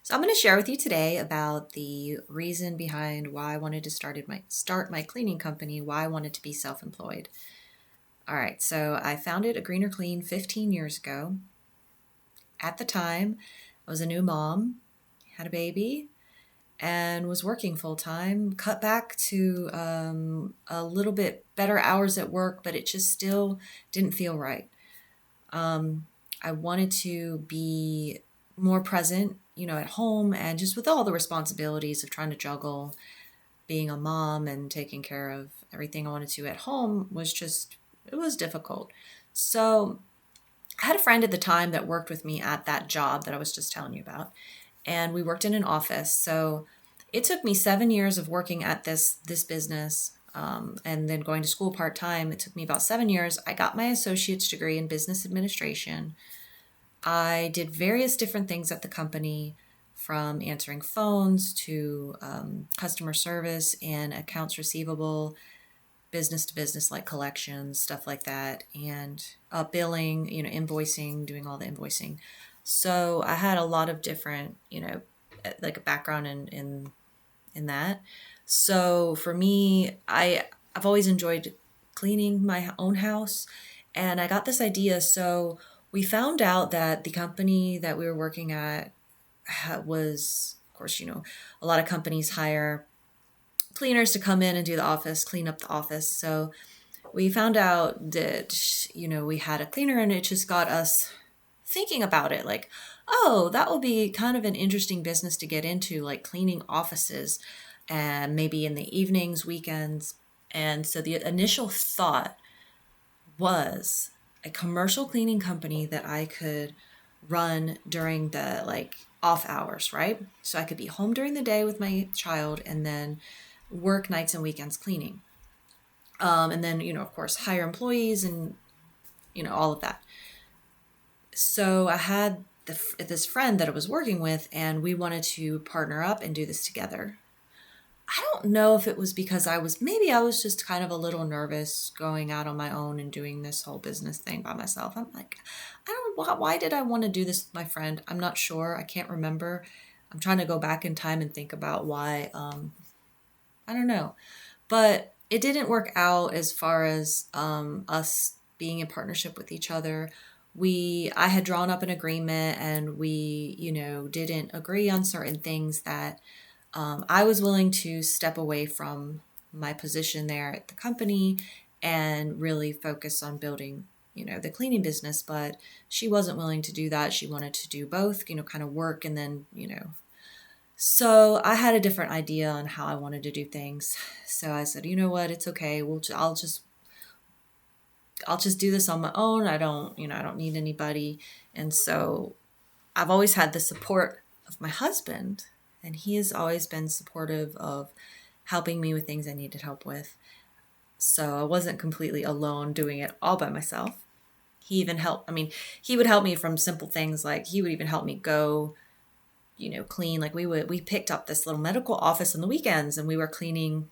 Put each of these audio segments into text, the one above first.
So I'm going to share with you today about the reason behind why I wanted to start my cleaning company, why I wanted to be self-employed. All right, so I founded A Greener Clean 15 years ago. At the time, I was a new mom, had a baby, and was working full time. Cut back to a little bit better hours at work, but it just still didn't feel right. Um, I wanted to be more present, at home and just with all the responsibilities of trying to juggle being a mom and taking care of everything I wanted to at home it was difficult. So I had a friend at the time that worked with me at that job that I was just telling you about, and we worked in an office. So it took me 7 years of working at this business, and then going to school part time. It took me about 7 years. I got my associate's degree in business administration. I did various different things at the company, from answering phones to customer service and accounts receivable, business to business, like collections, stuff like that, and billing, invoicing, doing all the invoicing. So I had a lot of different, like a background in that. So for me, I've always enjoyed cleaning my own house, and I got this idea. So we found out that the company that we were working at was, of course, a lot of companies hire cleaners to come in and do the office, clean up the office. So we found out that, we had a cleaner, and it just got us thinking about it, like, oh, that will be kind of an interesting business to get into, like cleaning offices, and maybe in the evenings, weekends. And so the initial thought was a commercial cleaning company that I could run during the like off hours, right? So I could be home during the day with my child and then work nights and weekends cleaning. And then, of course, hire employees and, all of that. So I had this friend that I was working with, and we wanted to partner up and do this together. I don't know if it was because maybe I was just kind of a little nervous going out on my own and doing this whole business thing by myself. I'm like, I don't know, why did I want to do this with my friend? I'm not sure. I can't remember. I'm trying to go back in time and think about why. I don't know. But it didn't work out as far as us being in partnership with each other. I had drawn up an agreement, and we, didn't agree on certain things that I was willing to step away from my position there at the company and really focus on building, the cleaning business. But she wasn't willing to do that. She wanted to do both, kind of work and then, So I had a different idea on how I wanted to do things. So I said, you know what, it's okay. I'll just do this on my own. I don't need anybody. And so I've always had the support of my husband, and he has always been supportive of helping me with things I needed help with. So I wasn't completely alone doing it all by myself. He even helped. I mean, he would help me from simple things, like he would even help me go, clean. Like we picked up this little medical office on the weekends, and we were cleaning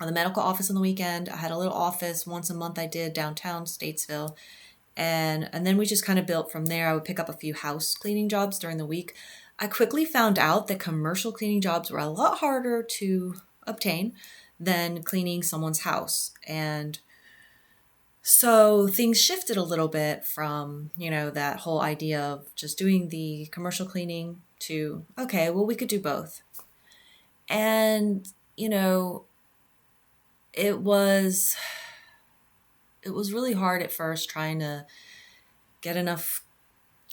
on the medical office on the weekend. I had a little office once a month I did downtown Statesville. And then we just kind of built from there. I would pick up a few house cleaning jobs during the week. I quickly found out that commercial cleaning jobs were a lot harder to obtain than cleaning someone's house. And so things shifted a little bit from, that whole idea of just doing the commercial cleaning to, okay, well, we could do both. And, it was really hard at first trying to get enough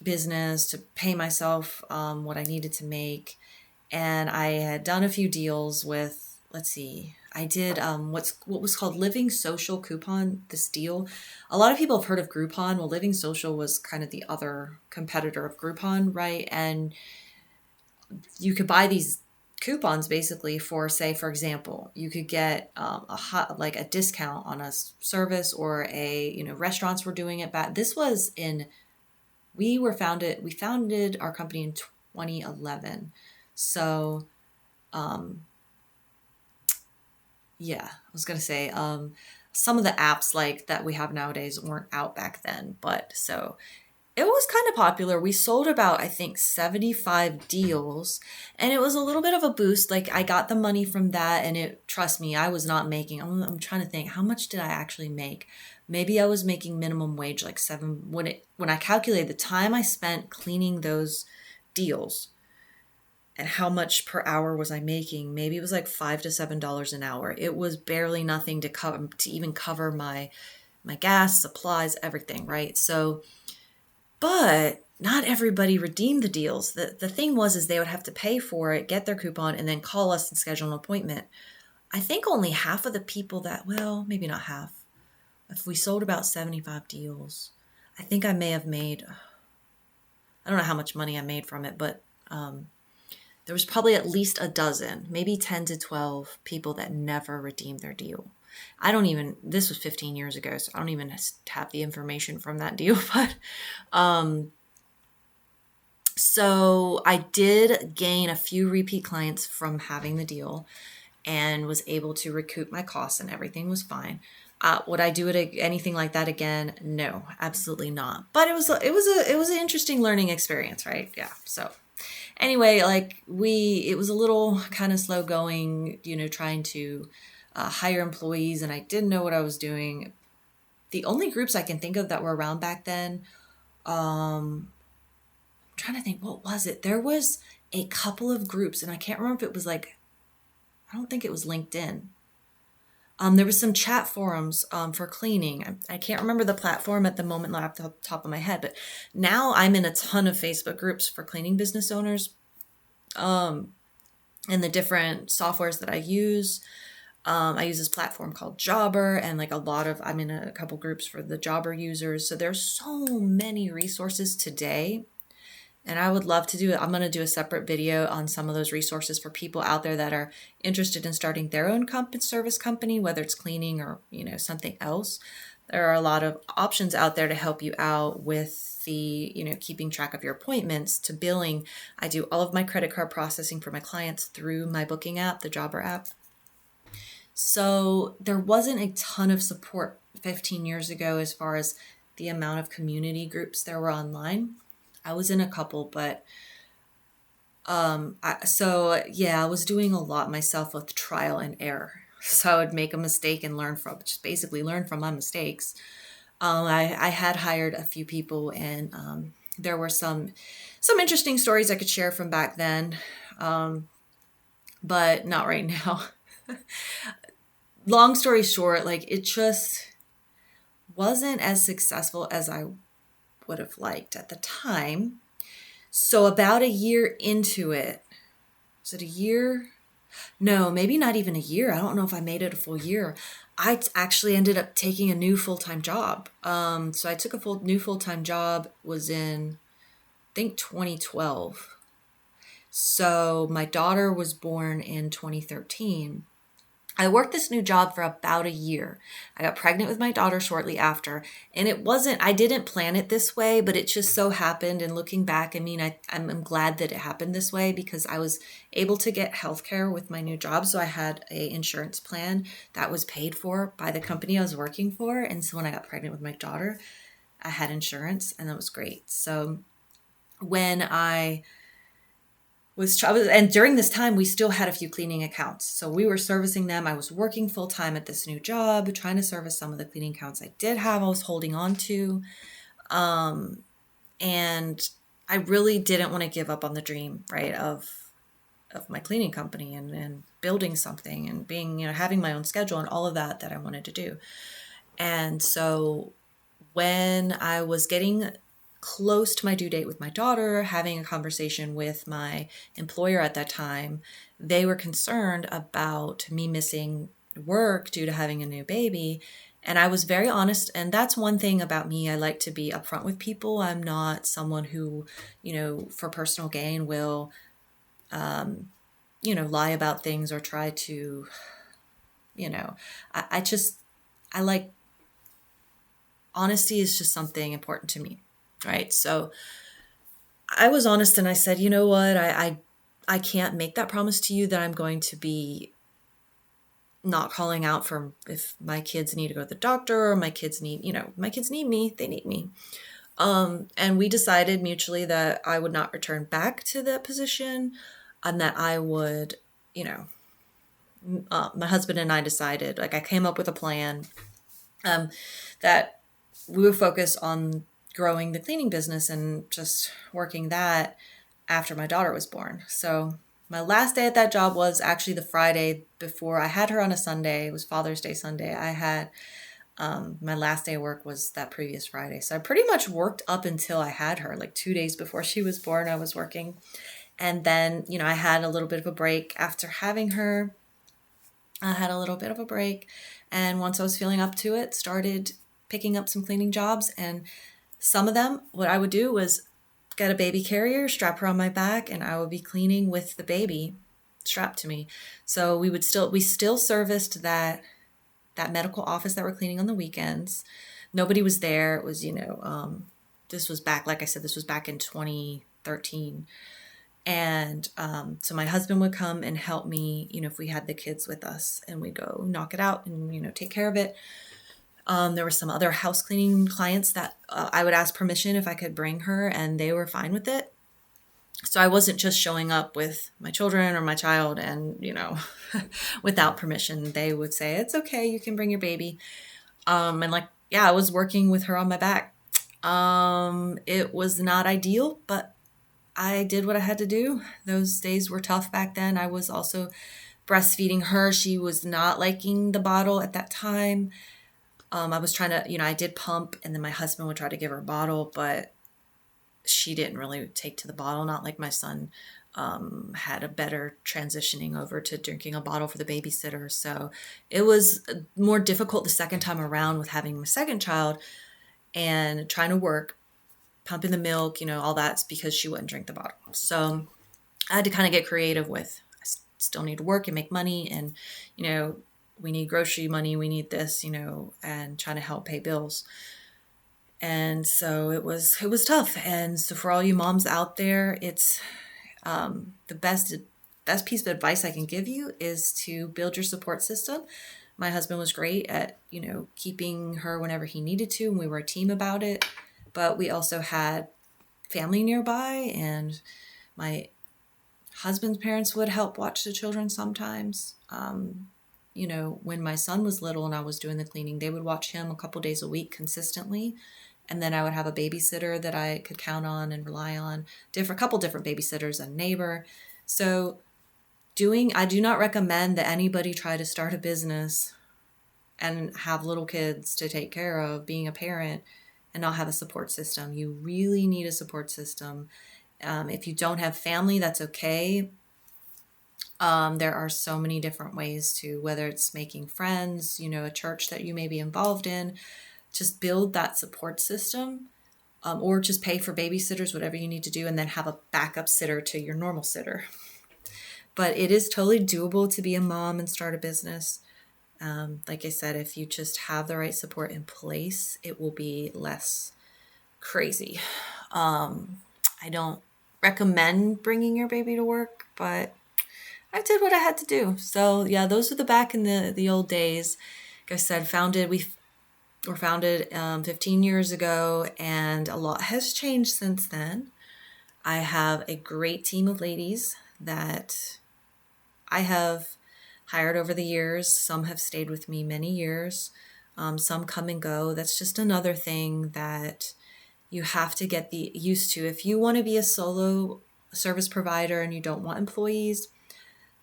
business to pay myself what I needed to make. And I had done a few deals with, let's see, I did what was called Living Social Coupon, this deal. A lot of people have heard of Groupon. Well, Living Social was kind of the other competitor of Groupon, right? And you could buy these coupons basically for, say, for example, you could get like a discount on a service, or restaurants were doing it back. This was we founded our company in 2011. So, yeah, I was going to say, some of the apps like that we have nowadays weren't out back then, but so It was kind of popular. We sold about, I think, 75 deals, and it was a little bit of a boost. Like, I got the money from that, and trust me, I was not making, I'm trying to think, how much did I actually make? Maybe I was making minimum wage, like when I calculated the time I spent cleaning those deals and how much per hour was I making, maybe it was like $5 to $7 an hour. It was barely nothing to even cover my gas, supplies, everything, right? So, but not everybody redeemed the deals. The thing was is they would have to pay for it, get their coupon, and then call us and schedule an appointment. I think only half of the people well, maybe not half. If we sold about 75 deals, I think I may have made, I don't know how much money I made from it, but there was probably at least a dozen, maybe 10 to 12 people that never redeemed their deal. This was 15 years ago, so I don't even have the information from that deal, but so I did gain a few repeat clients from having the deal and was able to recoup my costs, and everything was fine. Would I do anything like that again? No, absolutely not. But it was an interesting learning experience, right? Yeah. So anyway, it was a little kind of slow going, trying to hire employees, and I didn't know what I was doing. The only groups I can think of that were around back then, I'm trying to think, what was it? There was a couple of groups, and I can't remember if it was I don't think it was LinkedIn. There was some chat forums for cleaning. I can't remember the platform at the moment off the top of my head, but now I'm in a ton of Facebook groups for cleaning business owners, and the different softwares that I use. I use this platform called Jobber, and I'm in a couple groups for the Jobber users. So there's so many resources today. And I would love to I'm going to do a separate video on some of those resources for people out there that are interested in starting their own service company, whether it's cleaning or, something else. There are a lot of options out there to help you out with the, keeping track of your appointments to billing. I do all of my credit card processing for my clients through my booking app, the Jobber app. So there wasn't a ton of support 15 years ago as far as the amount of community groups there were online. I was in a couple, but I was doing a lot myself with trial and error. So I would make a mistake and learn from my mistakes. I had hired a few people, and there were some interesting stories I could share from back then, but not right now. Long story short, it just wasn't as successful as I would have liked at the time. So about a year into it, was it a year? No, maybe not even a year. I don't know if I made it a full year. I actually ended up taking a new full-time job. So I took a new full-time job, was in, I think, 2012. So my daughter was born in 2013. I worked this new job for about a year. I got pregnant with my daughter shortly after, and I didn't plan it this way, but it just so happened. And looking back, I'm glad that it happened this way, because I was able to get healthcare with my new job. So I had an insurance plan that was paid for by the company I was working for. And so when I got pregnant with my daughter, I had insurance, and that was great. So when and during this time, we still had a few cleaning accounts. So we were servicing them. I was working full time at this new job, trying to service some of the cleaning accounts I did have, I was holding on to. And I really didn't want to give up on the dream, right, of my cleaning company and building something and being, having my own schedule and all of that I wanted to do. And so when I was getting close to my due date with my daughter, having a conversation with my employer at that time, they were concerned about me missing work due to having a new baby. And I was very honest. And that's one thing about me. I like to be upfront with people. I'm not someone who, for personal gain will, lie about things or try to, I like, honesty is just something important to me. Right. So I was honest, and I said, you know what, I can't make that promise to you that I'm going to be not calling out for if my kids need to go to the doctor or my kids need me, they need me. And we decided mutually that I would not return back to that position and that I would, my husband and I decided, like I came up with a plan that we would focus on growing the cleaning business and just working that after my daughter was born. So my last day at that job was actually the Friday before. I had her on a Sunday. It was Father's Day Sunday. I had my last day of work was that previous Friday. So I pretty much worked up until I had her, like 2 days before she was born, I was working. And then, I had a little bit of a break after having her. I had a little bit of a break. And once I was feeling up to it, started picking up some cleaning jobs. And some of them, what I would do was get a baby carrier, strap her on my back, and I would be cleaning with the baby strapped to me. So we still serviced that medical office that we're cleaning on the weekends. Nobody was there. It was, this was back, like I said, this was back in 2013. And so my husband would come and help me, if we had the kids with us, and we'd go knock it out and, take care of it. There were some other house cleaning clients that I would ask permission if I could bring her, and they were fine with it. So I wasn't just showing up with my children or my child and, without permission. They would say, it's okay, you can bring your baby. And I was working with her on my back. It was not ideal, but I did what I had to do. Those days were tough back then. I was also breastfeeding her. She was not liking the bottle at that time. I was trying to, I did pump, and then my husband would try to give her a bottle, but she didn't really take to the bottle. Not like my son had a better transitioning over to drinking a bottle for the babysitter. So it was more difficult the second time around with having my second child and trying to work, pumping the milk, all that's because she wouldn't drink the bottle. So I had to kind of get creative with, I still need to work and make money, and, we need grocery money, we need this, and trying to help pay bills. And so it was tough. And so for all you moms out there, it's the best piece of advice I can give you is to build your support system. My husband was great at, keeping her whenever he needed to, and we were a team about it. But we also had family nearby, and my husband's parents would help watch the children sometimes. When my son was little and I was doing the cleaning, they would watch him a couple days a week consistently. And then I would have a babysitter that I could count on and rely on, couple different babysitters, a neighbor. So I do not recommend that anybody try to start a business and have little kids to take care of, being a parent, and not have a support system. You really need a support system. If you don't have family, that's okay. There are so many different ways to, whether it's making friends, a church that you may be involved in, just build that support system, or just pay for babysitters, whatever you need to do, and then have a backup sitter to your normal sitter. But it is totally doable to be a mom and start a business. Like I said, if you just have the right support in place, it will be less crazy. I don't recommend bringing your baby to work, but I did what I had to do. So yeah, those are back in the old days. Like I said, we were founded 15 years ago, and a lot has changed since then. I have a great team of ladies that I have hired over the years. Some have stayed with me many years. Some come and go. That's just another thing that you have to get used to. If you want to be a solo service provider and you don't want employees,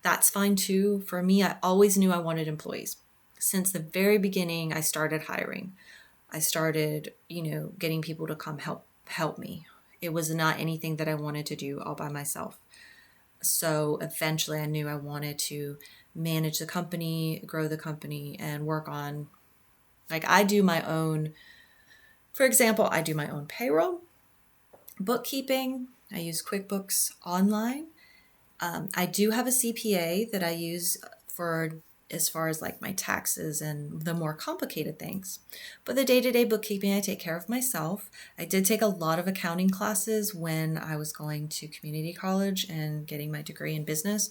that's fine too. For me, I always knew I wanted employees. Since the very beginning, I started hiring. I started, getting people to come help me. It was not anything that I wanted to do all by myself. So eventually I knew I wanted to manage the company, grow the company, and work on, for example, I do my own payroll, bookkeeping. I use QuickBooks Online. I do have a CPA that I use for as far as my taxes and the more complicated things. But the day-to-day bookkeeping, I take care of myself. I did take a lot of accounting classes when I was going to community college and getting my degree in business.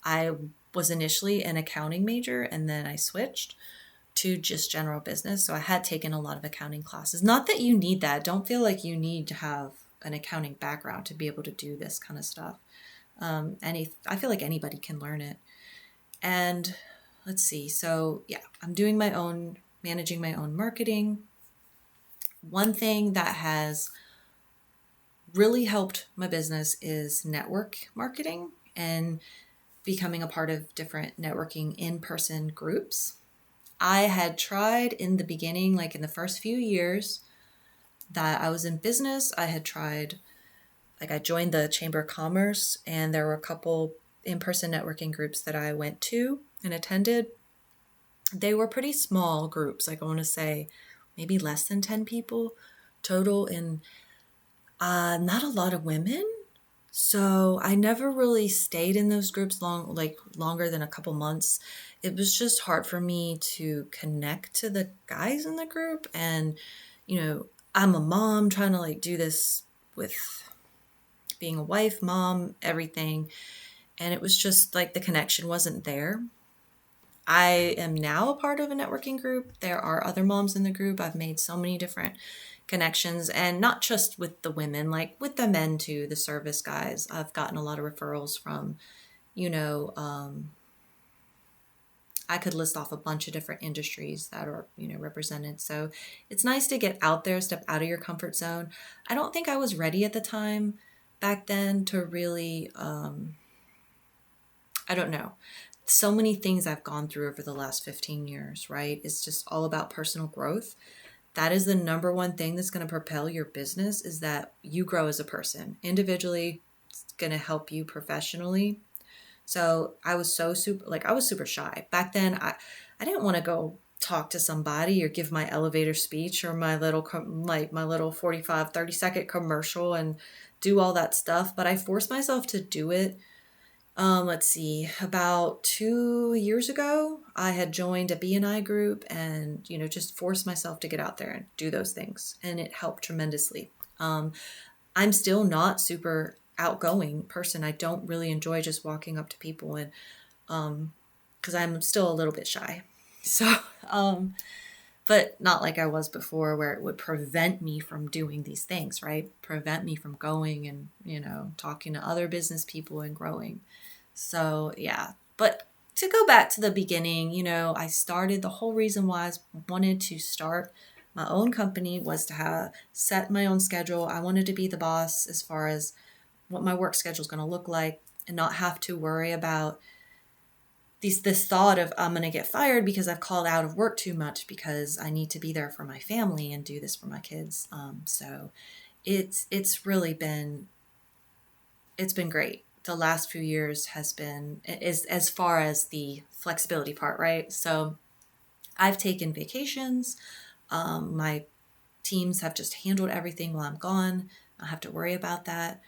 I was initially an accounting major, and then I switched. to just general business. So I had taken a lot of accounting classes. Not that you need that. Don't feel like you need to have an accounting background to be able to do this kind of stuff. I feel like anybody can learn it. And let's see. So yeah, I'm doing managing my own marketing. One thing that has really helped my business is network marketing and becoming a part of different networking in-person groups. I had tried in the beginning, like in the first few years that I was in business, I had tried, like I joined the Chamber of Commerce, and there were a couple in-person networking groups that I went to and attended. They were pretty small groups, like I want to say maybe less than 10 people total, and not a lot of women. So I never really stayed in those groups longer than a couple months. It was just hard for me to connect to the guys in the group. And, I'm a mom trying to like do this with being a wife, mom, everything. And it was just like the connection wasn't there. I am now a part of a networking group. There are other moms in the group. I've made so many different connections, and not just with the women, like with the men too, the service guys. I've gotten a lot of referrals from, I could list off a bunch of different industries that are, represented. So it's nice to get out there, step out of your comfort zone. I don't think I was ready at the time back then to really, I don't know. So many things I've gone through over the last 15 years, right? It's just all about personal growth. That is the number one thing that's going to propel your business, is that you grow as a person. Individually, it's going to help you professionally. So I was I was super shy. Back then, I didn't want to go talk to somebody or give my elevator speech or my little 45, 30-second commercial and do all that stuff. But I forced myself to do it. Let's see, about 2 years ago, I had joined a BNI group and, just forced myself to get out there and do those things. And it helped tremendously. I'm still not super outgoing person. I don't really enjoy just walking up to people, and, cause I'm still a little bit shy. So, but not like I was before, where it would prevent me from doing these things, right? Prevent me from going and, talking to other business people and growing. So yeah, but to go back to the beginning, I started, the whole reason why I wanted to start my own company was to set my own schedule. I wanted to be the boss as far as what my work schedule is going to look like, and not have to worry about this thought of I'm going to get fired because I've called out of work too much, because I need to be there for my family and do this for my kids. So it's really been, it's been great. The last few years has been, is as far as the flexibility part, right? So I've taken vacations. My teams have just handled everything while I'm gone. I don't have to worry about that.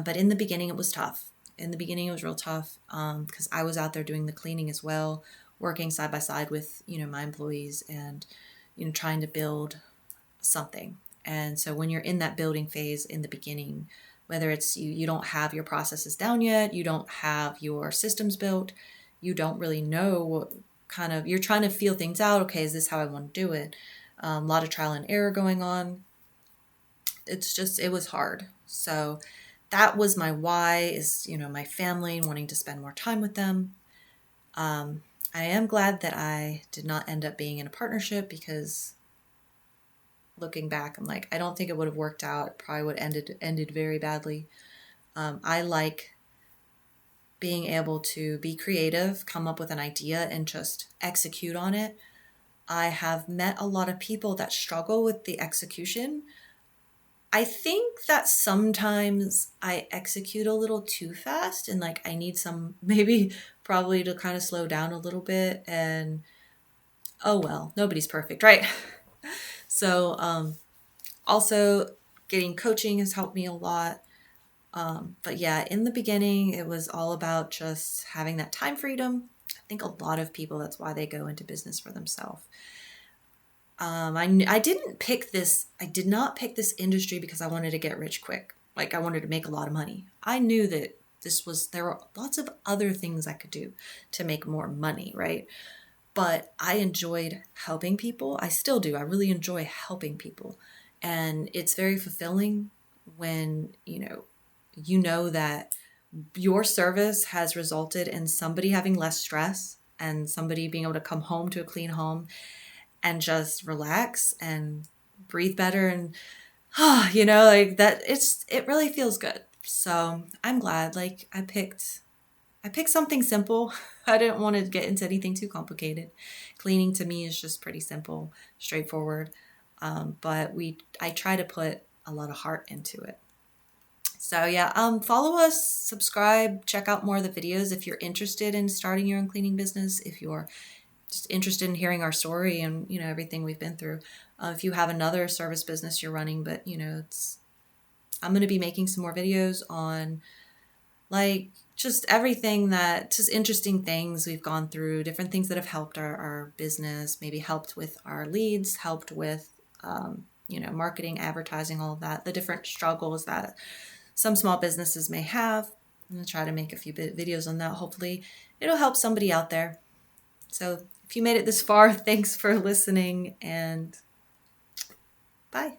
But in the beginning, it was tough. In the beginning, it was real tough because I was out there doing the cleaning as well, working side by side with, my employees, and, trying to build something. And so when you're in that building phase in the beginning, whether it's you don't have your processes down yet, you don't have your systems built, you don't really know what you're trying to feel things out. Okay, is this how I want to do it? A lot of trial and error going on. It was hard. So that was my why, is, my family and wanting to spend more time with them. I am glad that I did not end up being in a partnership, because looking back, I'm like, I don't think it would have worked out. It probably would have ended very badly. I like being able to be creative, come up with an idea, and just execute on it. I have met a lot of people that struggle with the execution. I think that sometimes I execute a little too fast, and like I need maybe probably to kind of slow down a little bit. And oh well, nobody's perfect, right? So also getting coaching has helped me a lot. But yeah, in the beginning, it was all about just having that time freedom. I think a lot of people, that's why they go into business for themselves. I did not pick this industry because I wanted to get rich quick. Like I wanted to make a lot of money. I knew that there were lots of other things I could do to make more money, right? but I enjoyed helping people. I still do. I really enjoy helping people. And it's very fulfilling when, you know that your service has resulted in somebody having less stress and somebody being able to come home to a clean home and just relax and breathe better and like that. It really feels good. So I'm glad like I picked something simple. I didn't want to get into anything too complicated. Cleaning to me is just pretty simple, straightforward. But I try to put a lot of heart into it. So yeah, follow us, subscribe, check out more of the videos if you're interested in starting your own cleaning business. If you're just interested in hearing our story and everything we've been through. If you have another service business you're running, but I'm going to be making some more videos on like just everything just interesting things we've gone through, different things that have helped our business, maybe helped with our leads, helped with, marketing, advertising, all of that, the different struggles that some small businesses may have. I'm going to try to make a few videos on that. Hopefully it'll help somebody out there. So if you made it this far, thanks for listening and bye.